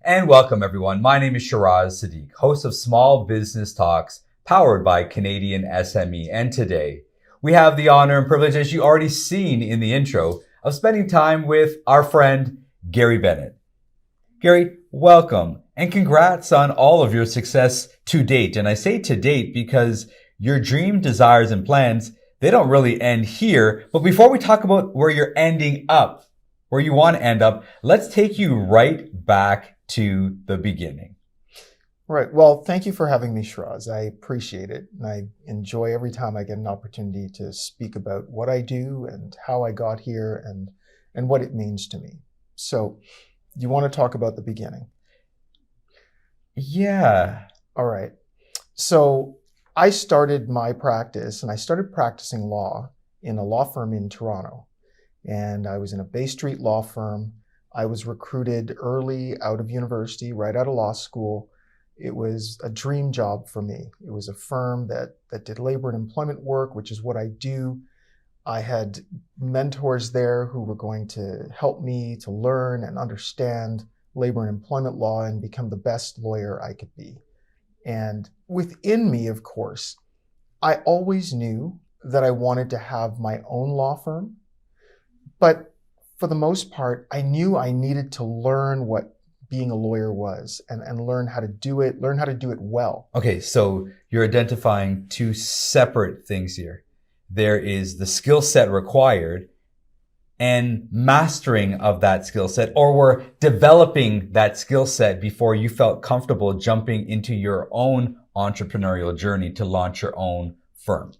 And welcome everyone. My name is Shiraz Sadiq, host of Small Business Talks, powered by Canadian SME. And today, we have the honor and privilege, as you already seen in the intro, of spending time with our friend, Gary Bennett. Gary, welcome and congrats on all of your success to date. And I say to date because your dream, desires, and plans, they don't really end here. But before we talk about where you're ending up, where you want to end up, let's take you right back to the beginning. Right. Well, thank you for having me, Shiraz. I appreciate it. And I enjoy every time I get an opportunity to speak about what I do and how I got here and what it means to me. So you want to talk about the beginning? Yeah. All right. So I started my practice and I started practicing law in a law firm in Toronto. And I was in a Bay Street law firm. I was recruited early out of university, right out of law school. It was a dream job for me. It was a firm that did labor and employment work, which is what I do. I had mentors there who were going to help me to learn and understand labor and employment law and become the best lawyer I could be. And within me, of course, I always knew that I wanted to have my own law firm. But for the most part, I knew I needed to learn what being a lawyer was and learn how to do it well. Okay, so you're identifying two separate things here. There is the skill set required and mastering of that skill set, or we're developing that skill set before you felt comfortable jumping into your own entrepreneurial journey to launch your own firm.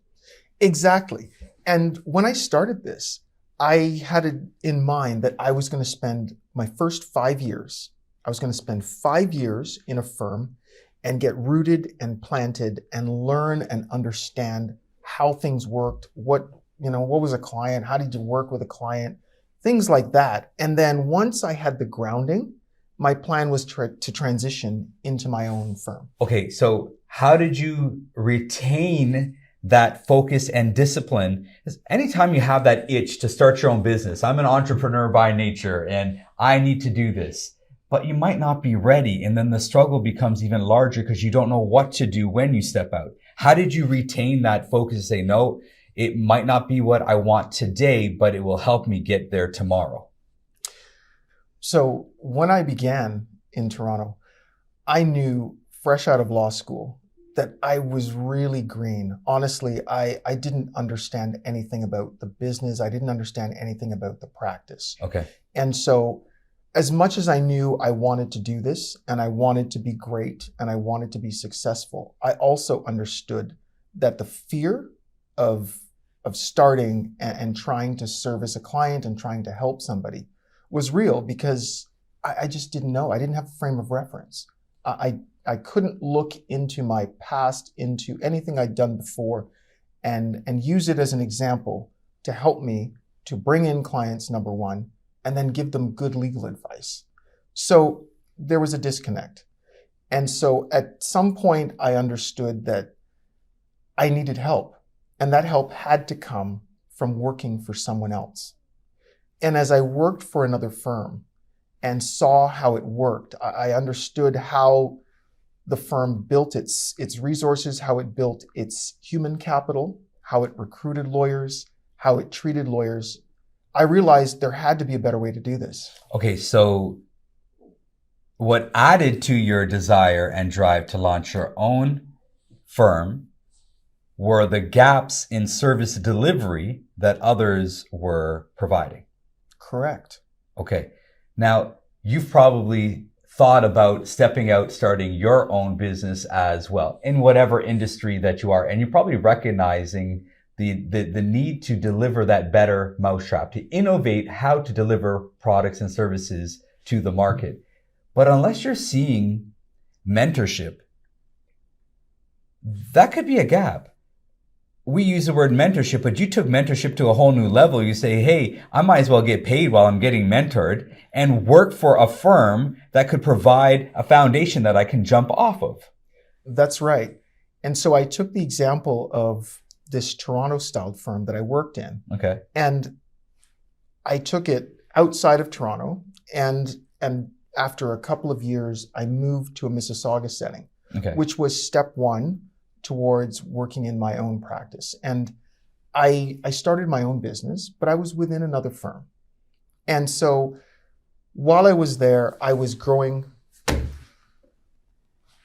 Exactly. And when I started this, I had it in mind that I was going to spend my first 5 years. I was going to spend 5 years in a firm and get rooted and planted and learn and understand how things worked. What was a client? How did you work with a client? Things like that. And then once I had the grounding, my plan was to transition into my own firm. Okay, so how did you retain that focus and discipline? Because anytime you have that itch to start your own business, I'm an entrepreneur by nature and I need to do this, but you might not be ready. And then the struggle becomes even larger because you don't know what to do when you step out. How did you retain that focus and say, no, it might not be what I want today, but it will help me get there tomorrow? So when I began in Toronto, I knew fresh out of law school that I was really green. Honestly, I didn't understand anything about the business. I didn't understand anything about the practice. Okay. And so as much as I knew I wanted to do this and I wanted to be great and I wanted to be successful, I also understood that the fear of starting and trying to service a client and trying to help somebody was real because I just didn't know. I didn't have a frame of reference. I couldn't look into my past, into anything I'd done before and use it as an example to help me to bring in clients, number one, and then give them good legal advice. So there was a disconnect. And so at some point I understood that I needed help, and that help had to come from working for someone else. And as I worked for another firm and saw how it worked, I understood how the firm built its resources, how it built its human capital, how it recruited lawyers, how it treated lawyers. I realized there had to be a better way to do this. Okay, so what added to your desire and drive to launch your own firm were the gaps in service delivery that others were providing. Correct. Okay. Now, you've probably thought about stepping out, starting your own business as well in whatever industry that you are. And you're probably recognizing the need to deliver that better mousetrap, to innovate how to deliver products and services to the market. But unless you're seeing mentorship, that could be a gap. We use the word mentorship, but you took mentorship to a whole new level. You say, hey, I might as well get paid while I'm getting mentored and work for a firm that could provide a foundation that I can jump off of. That's right. And so I took the example of this Toronto-styled firm that I worked in. Okay. And I took it outside of Toronto and after a couple of years, I moved to a Mississauga setting, Okay. which was step one towards working in my own practice. And I started my own business, but I was within another firm. And so while I was there, I was growing.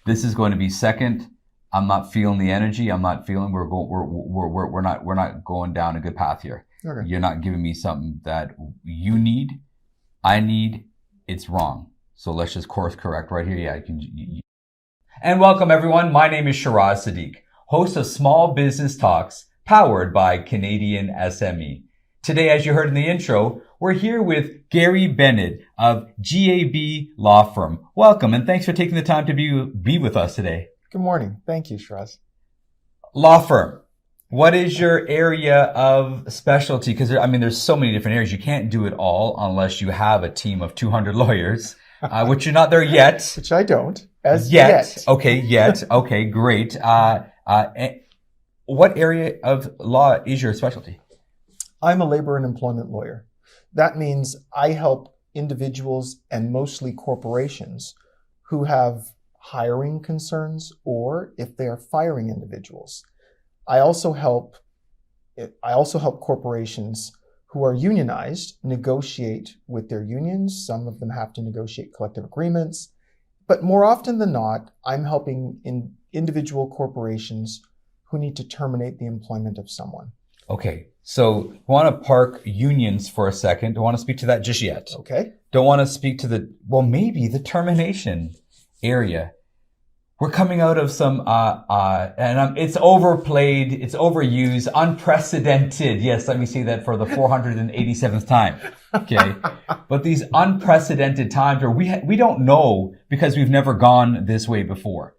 This is going to be second. I'm not feeling the energy. I'm not feeling we're not going down a good path here. Okay. You're not giving me something that you need. I need. It's wrong. So let's just course correct right here. Yeah, And welcome everyone. My name is Shiraz Sadiq, host of Small Business Talks, powered by Canadian SME. Today, as you heard in the intro, we're here with Gary Bennett of GAB Law Firm. Welcome, and thanks for taking the time to be with us today. Good morning. Thank you, Shiraz. Law firm. What is your area of specialty? Because there's so many different areas. You can't do it all unless you have a team of 200 lawyers, which you're not there yet. Which I don't. Yet. Okay, yet. Okay, great. What area of law is your specialty? I'm a labor and employment lawyer. That means I help individuals and mostly corporations who have hiring concerns or if they are firing individuals. I also help corporations who are unionized negotiate with their unions. Some of them have to negotiate collective agreements. But more often than not, I'm helping individual corporations who need to terminate the employment of someone. Okay, so I want to park unions for a second. Don't want to speak to that just yet. Okay. Don't want to speak to maybe the termination area. We're coming out of some, it's overplayed, it's overused, unprecedented. Yes, let me say that for the 487th time. Okay. But these unprecedented times where we don't know because we've never gone this way before.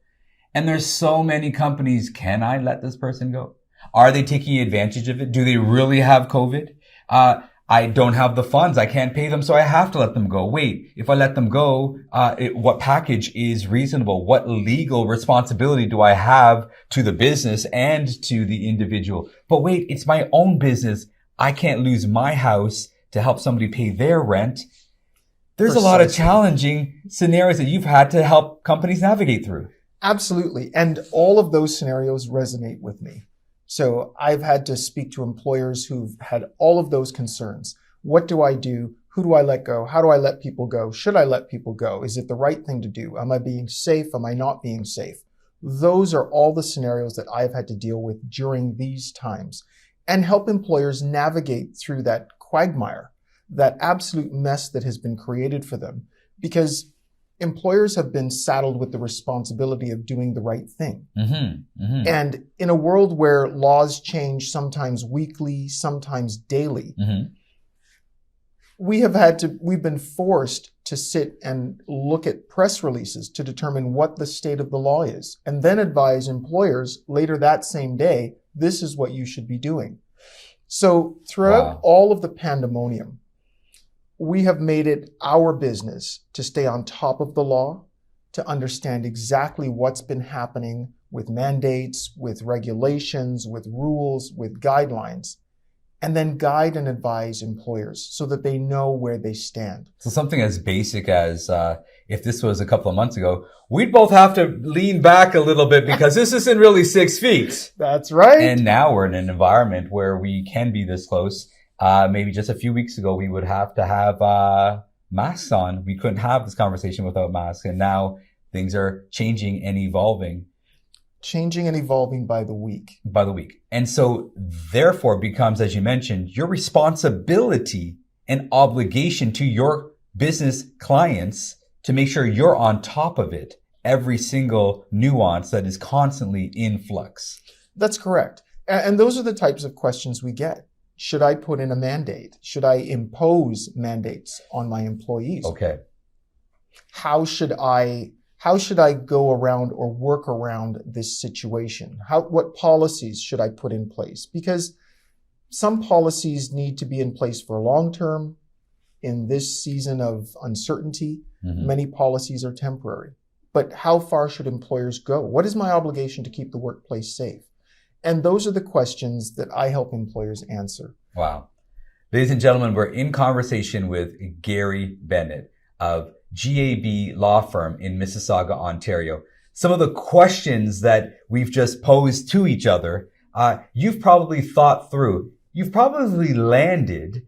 And there's so many companies. Can I let this person go? Are they taking advantage of it? Do they really have COVID? I don't have the funds. I can't pay them, so I have to let them go. Wait, if I let them go, what package is reasonable? What legal responsibility do I have to the business and to the individual? But wait, it's my own business. I can't lose my house to help somebody pay their rent. There's a lot of challenging scenarios that you've had to help companies navigate through. Absolutely. And all of those scenarios resonate with me. So I've had to speak to employers who've had all of those concerns. What do I do? Who do I let go? How do I let people go? Should I let people go? Is it the right thing to do? Am I being safe? Am I not being safe? Those are all the scenarios that I've had to deal with during these times and help employers navigate through that quagmire, that absolute mess that has been created for them, because employers have been saddled with the responsibility of doing the right thing. Mm-hmm, mm-hmm. And in a world where laws change sometimes weekly, sometimes daily, mm-hmm. we've been forced to sit and look at press releases to determine what the state of the law is, and then advise employers later that same day, this is what you should be doing. So throughout all of the pandemonium, we have made it our business to stay on top of the law, to understand exactly what's been happening with mandates, with regulations, with rules, with guidelines, and then guide and advise employers so that they know where they stand. So something as basic as if this was a couple of months ago, we'd both have to lean back a little bit because this isn't really 6 feet. That's right. And now we're in an environment where we can be this close. Maybe just a few weeks ago, we would have to have masks on. We couldn't have this conversation without masks. And now things are changing and evolving. Changing and evolving by the week. By the week. And so therefore becomes, as you mentioned, your responsibility and obligation to your business clients to make sure you're on top of it. Every single nuance that is constantly in flux. That's correct. And those are the types of questions we get. Should I put in a mandate? Should I impose mandates on my employees? Okay. How should I go around or work around this situation? What policies should I put in place? Because some policies need to be in place for long term. In this season of uncertainty, many policies are temporary. But how far should employers go? What is my obligation to keep the workplace safe? And those are the questions that I help employers answer. Wow. Ladies and gentlemen, we're in conversation with Gary Bennett of GAB law firm in Mississauga, Ontario. Some of the questions that we've just posed to each other, you've probably thought through. You've probably landed,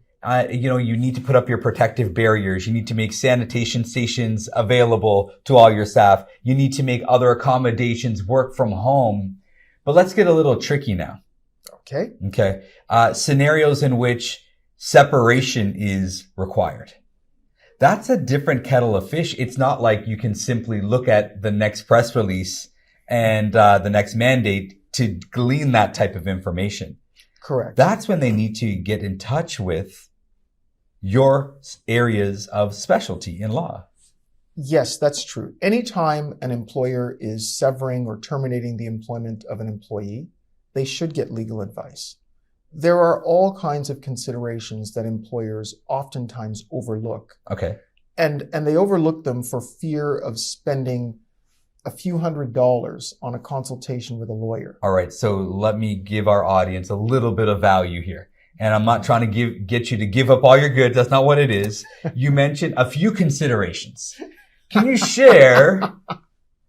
you need to put up your protective barriers. You need to make sanitation stations available to all your staff. You need to make other accommodations, work from home. But let's get a little tricky now. Okay. Scenarios in which separation is required. That's a different kettle of fish. It's not like you can simply look at the next press release and the next mandate to glean that type of information. Correct. That's when they need to get in touch with your areas of specialty in law. Yes, that's true. Anytime an employer is severing or terminating the employment of an employee, they should get legal advice. There are all kinds of considerations that employers oftentimes overlook. Okay. And they overlook them for fear of spending a few $100s on a consultation with a lawyer. All right. So let me give our audience a little bit of value here. And I'm not trying to get you to give up all your goods. That's not what it is. You mentioned a few considerations. Can you share?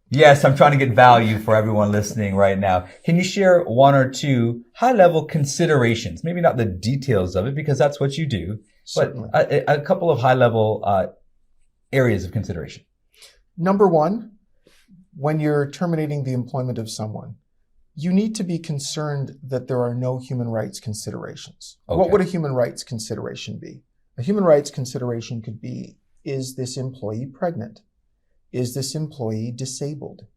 Yes, I'm trying to get value for everyone listening right now. Can you share one or two high-level considerations? Maybe not the details of it because that's what you do, Certainly. but a couple of high-level areas of consideration. Number one, when you're terminating the employment of someone, you need to be concerned that there are no human rights considerations. Okay. What would a human rights consideration be? A human rights consideration could be, is this employee pregnant? Is this employee disabled?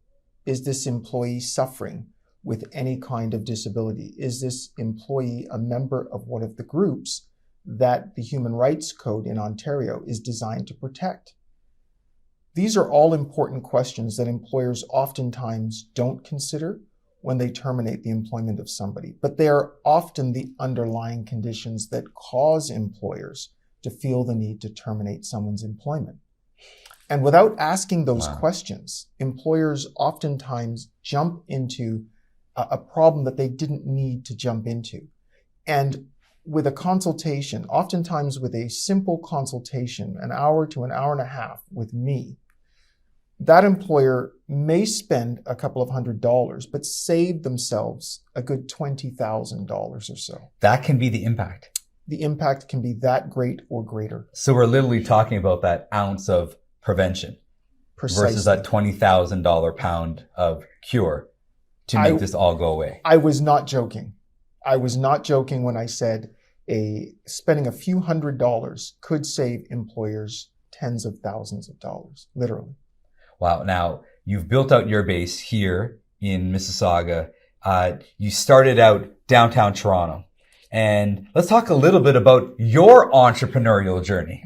Is this employee suffering with any kind of disability? Is this employee a member of one of the groups that the Human Rights Code in Ontario is designed to protect? These are all important questions that employers oftentimes don't consider when they terminate the employment of somebody, but they are often the underlying conditions that cause employers to feel the need to terminate someone's employment. And without asking those questions, employers oftentimes jump into a problem that they didn't need to jump into. And with a consultation, oftentimes with a simple consultation, an hour to an hour and a half with me, that employer may spend a couple of $100s, but save themselves a good $20,000 or so. That can be the impact. The impact can be that great or greater. So we're literally talking about that ounce of prevention Precisely. versus that $20,000 pound of cure to make this all go away. I was not joking. I was not joking when I said spending a few $100s could save employers tens of thousands of dollars, literally. Wow. Now, you've built out your base here in Mississauga. You started out downtown Toronto. And let's talk a little bit about your entrepreneurial journey,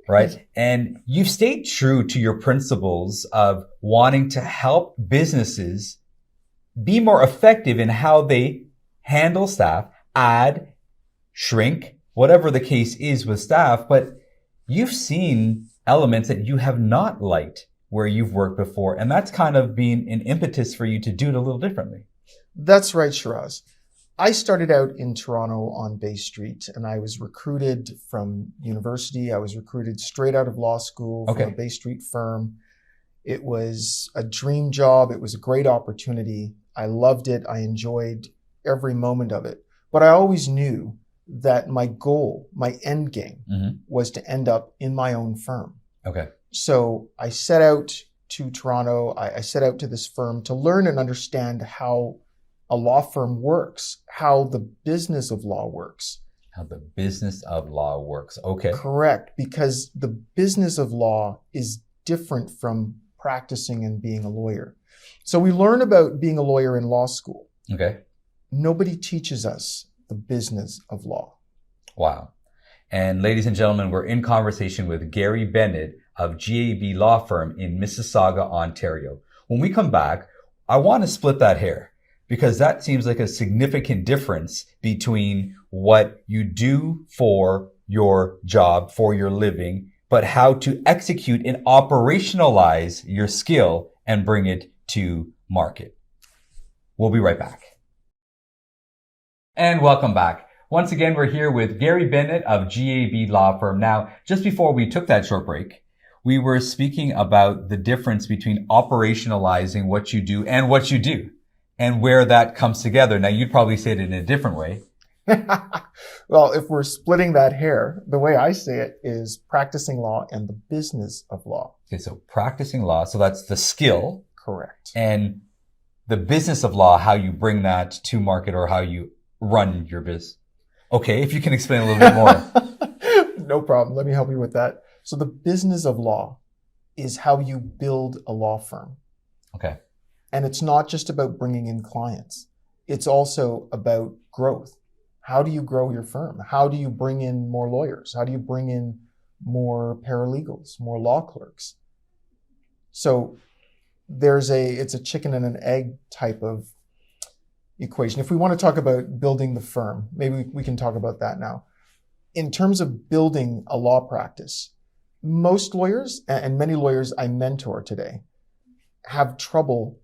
right? And you've stayed true to your principles of wanting to help businesses be more effective in how they handle staff, add, shrink, whatever the case is with staff. But you've seen elements that you have not liked where you've worked before. And that's kind of been an impetus for you to do it a little differently. That's right, Shiraz. I started out in Toronto on Bay Street, and I was recruited from university. I was recruited straight out of law school from a Bay Street firm. It was a dream job. It was a great opportunity. I loved it. I enjoyed every moment of it. But I always knew that my goal, my end game, was to end up in my own firm. Okay. So I set out to Toronto. I set out to this firm to learn and understand how a law firm works, how the business of law works. How the business of law works. Okay. Correct. Because the business of law is different from practicing and being a lawyer. So we learn about being a lawyer in law school. Okay. Nobody teaches us the business of law. Wow. And ladies and gentlemen, we're in conversation with Gary Bennett of GAB Law Firm in Mississauga, Ontario. When we come back, I want to split that hair because that seems like a significant difference between what you do for your job, for your living, but how to execute and operationalize your skill and bring it to market. We'll be right back. And welcome back. Once again, we're here with Gary Bennett of GAB Law Firm. Now, just before we took that short break, we were speaking about the difference between operationalizing what you do and what you do and where that comes together. Now, you'd probably say it in a different way. Well, if we're splitting that hair, the way I say it is practicing law and the business of law. Okay, so practicing law, so that's the skill. Correct. And the business of law, how you bring that to market or how you run your biz. Okay, if you can explain a little bit more. No problem. Let me help you with that. So the business of law is how you build a law firm. Okay. And it's not just about bringing in clients. It's also about growth. How do you grow your firm? How do you bring in more lawyers? How do you bring in more paralegals, more law clerks? So it's a chicken and an egg type of equation. If we want to talk about building the firm, maybe we can talk about that now. In terms of building a law practice, most lawyers and many lawyers I mentor today have trouble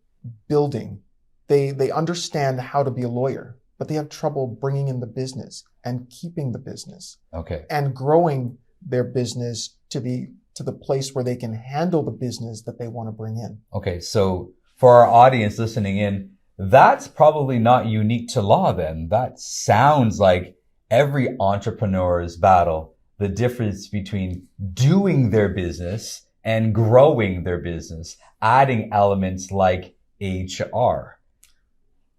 building. They understand how to be a lawyer, but they have trouble bringing in the business and keeping the business. Okay. And growing their business to the place where they can handle the business that they want to bring in. Okay. So for our audience listening in, that's probably not unique to law then. That sounds like every entrepreneur's battle, the difference between doing their business and growing their business, adding elements like HR.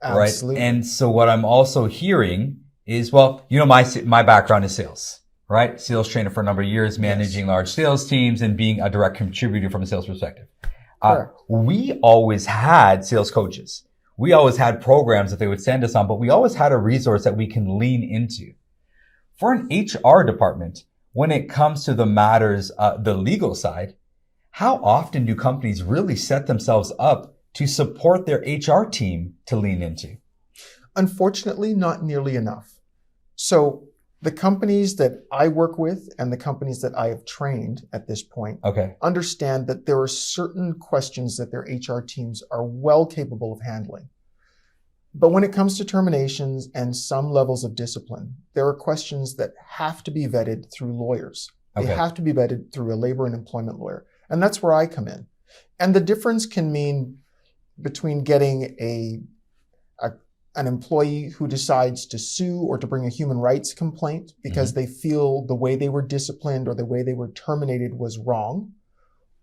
Absolutely. Right. And so what I'm also hearing is, well, my background is sales, right? Sales trainer for a number of years, managing large sales teams and being a direct contributor from a sales perspective. We always had sales coaches. We always had programs that they would send us on, but we always had a resource that we can lean into. For an HR department, when it comes to the matters, the legal side, how often do companies really set themselves up to support their HR team to lean into? Unfortunately, not nearly enough. So the companies that I work with and the companies that I have trained at this point understand that there are certain questions that their HR teams are well capable of handling. But when it comes to terminations and some levels of discipline, there are questions that have to be vetted through lawyers. They have to be vetted through a labor and employment lawyer. And that's where I come in. And the difference can mean between getting an employee who decides to sue or to bring a human rights complaint because they feel the way they were disciplined or the way they were terminated was wrong,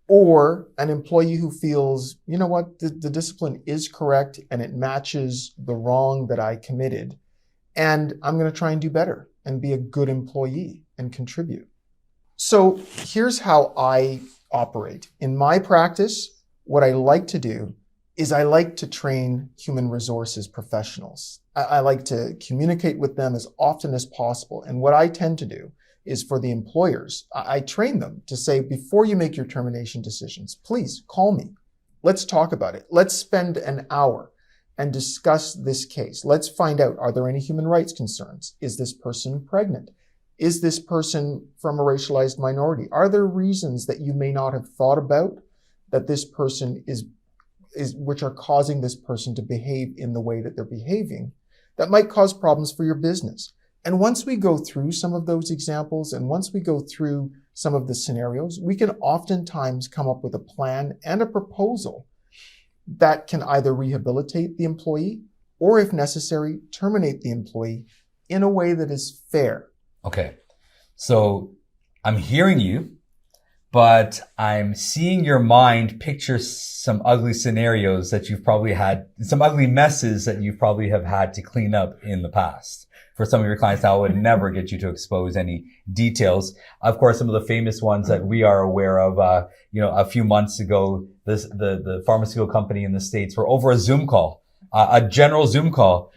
or an employee who feels, you know what, the discipline is correct and it matches the wrong that I committed, and I'm going to try and do better and be a good employee and contribute. So here's how I operate. In my practice, what I like to do is I like to train human resources professionals. I like to communicate with them as often as possible. And what I tend to do is for the employers, I train them to say, before you make your termination decisions, please call me. Let's talk about it. Let's spend an hour and discuss this case. Let's find out, are there any human rights concerns? Is this person pregnant? Is this person from a racialized minority? Are there reasons that you may not have thought about that this person which are causing this person to behave in the way that they're behaving that might cause problems for your business? And once we go through some of those examples and once we go through some of the scenarios, we can oftentimes come up with a plan and a proposal that can either rehabilitate the employee or, if necessary, terminate the employee in a way that is fair. Okay. So I'm hearing you, but I'm seeing your mind picture some ugly scenarios that you've probably had, some ugly messes that you probably have had to clean up in the past. For some of your clients now, I would never get you to expose any details. Of course, some of the famous ones that we are aware of, a few months ago, the pharmaceutical company in the States were over a Zoom call, a general Zoom call,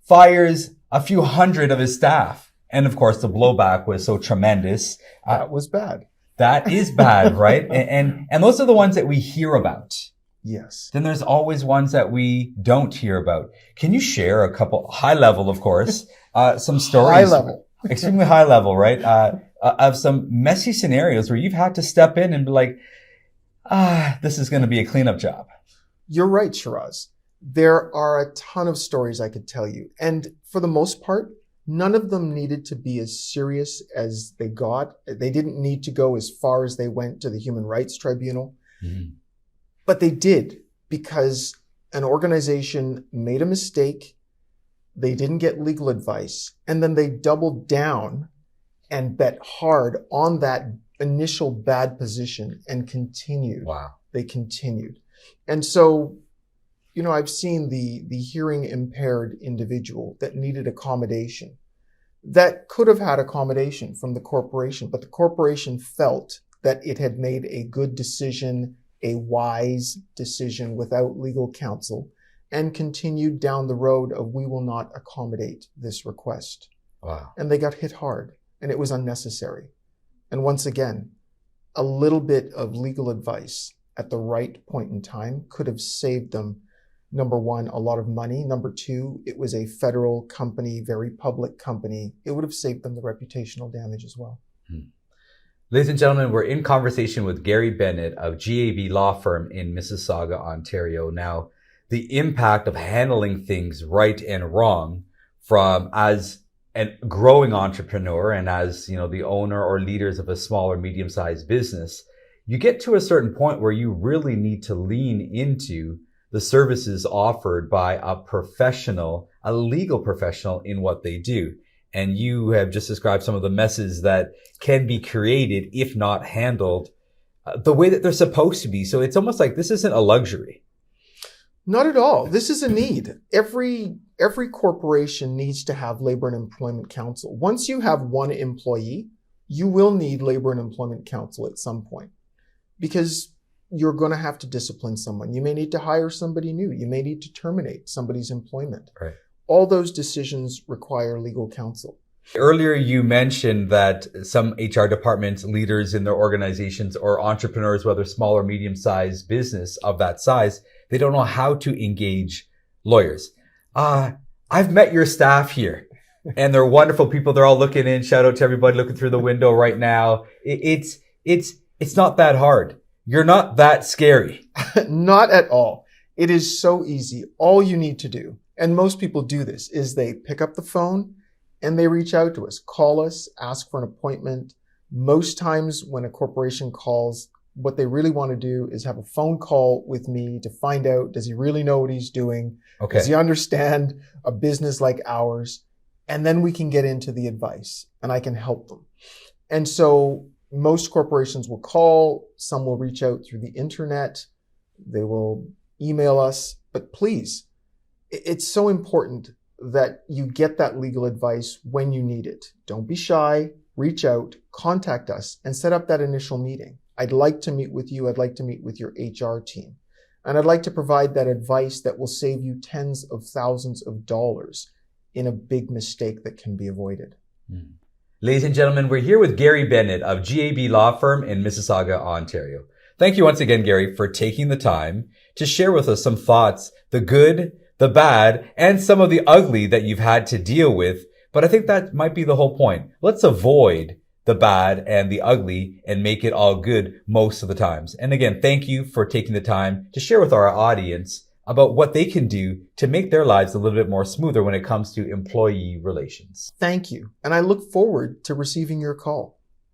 fires a few hundred of his staff. And of course, the blowback was so tremendous. That was bad. That is bad, right? And those are the ones that we hear about. Yes. Then there's always ones that we don't hear about. Can you share a couple, high level, of course, some stories? High level. Extremely high level, right? Of some messy scenarios where you've had to step in and be like, this is going to be a cleanup job. You're right, Shiraz. There are a ton of stories I could tell you. And for the most part, None of them needed to be as serious as they got. They didn't need to go as far as they went to the Human Rights Tribunal. Mhm. But they did, because an organization made a mistake, they didn't get legal advice, and then they doubled down and bet hard on that initial bad position and continued. Wow. They continued. And so, I've seen the hearing impaired individual that needed accommodation, that could have had accommodation from the corporation, but the corporation felt that it had made a good decision, a wise decision without legal counsel, and continued down the road of, we will not accommodate this request. Wow. And they got hit hard, and it was unnecessary. And once again, a little bit of legal advice at the right point in time could have saved them, number one, a lot of money. Number two, it was a federal company, very public company. It would have saved them the reputational damage as well. Ladies and gentlemen, we're in conversation with Gary Bennett of GAB Law Firm in Mississauga, Ontario. Now, the impact of handling things right and wrong from as a growing entrepreneur and as, the owner or leaders of a small or medium-sized business, you get to a certain point where you really need to lean into the services offered by a professional, a legal professional in what they do. And you have just described some of the messes that can be created if not handled the way that they're supposed to be. So it's almost like this isn't a luxury. Not at all. This is a need. Every corporation needs to have labor and employment counsel. Once you have one employee, you will need labor and employment counsel at some point, because you're going to have to discipline someone. You may need to hire somebody new. You may need to terminate somebody's employment. Right. All those decisions require legal counsel. Earlier, you mentioned that some HR departments, leaders in their organizations, or entrepreneurs, whether small or medium-sized business of that size, they don't know how to engage lawyers. I've met your staff here, and they're wonderful people. They're all looking in. Shout out to everybody looking through the window right now. It's not that hard. You're not that scary. Not at all. It is so easy. All you need to do, and most people do this, is they pick up the phone and they reach out to us, call us, ask for an appointment. Most times when a corporation calls, what they really want to do is have a phone call with me to find out, does he really know what he's doing? Okay. Does he understand a business like ours? And then we can get into the advice and I can help them. And so most corporations will call, some will reach out through the internet, they will email us, but please, it's so important that you get that legal advice when you need it. Don't be shy, reach out, contact us, and set up that initial meeting. I'd like to meet with you. I'd like to meet with your HR team. And I'd like to provide that advice that will save you tens of thousands of dollars in a big mistake that can be avoided. Ladies and gentlemen, we're here with Gary Bennett of GAB Law Firm in Mississauga, Ontario. Thank you once again, Gary, for taking the time to share with us some thoughts, the good, the bad, and some of the ugly that you've had to deal with. But I think that might be the whole point. Let's avoid the bad and the ugly and make it all good most of the times. And again, thank you for taking the time to share with our audience about what they can do to make their lives a little bit more smoother when it comes to employee relations. Thank you. And I look forward to receiving your call.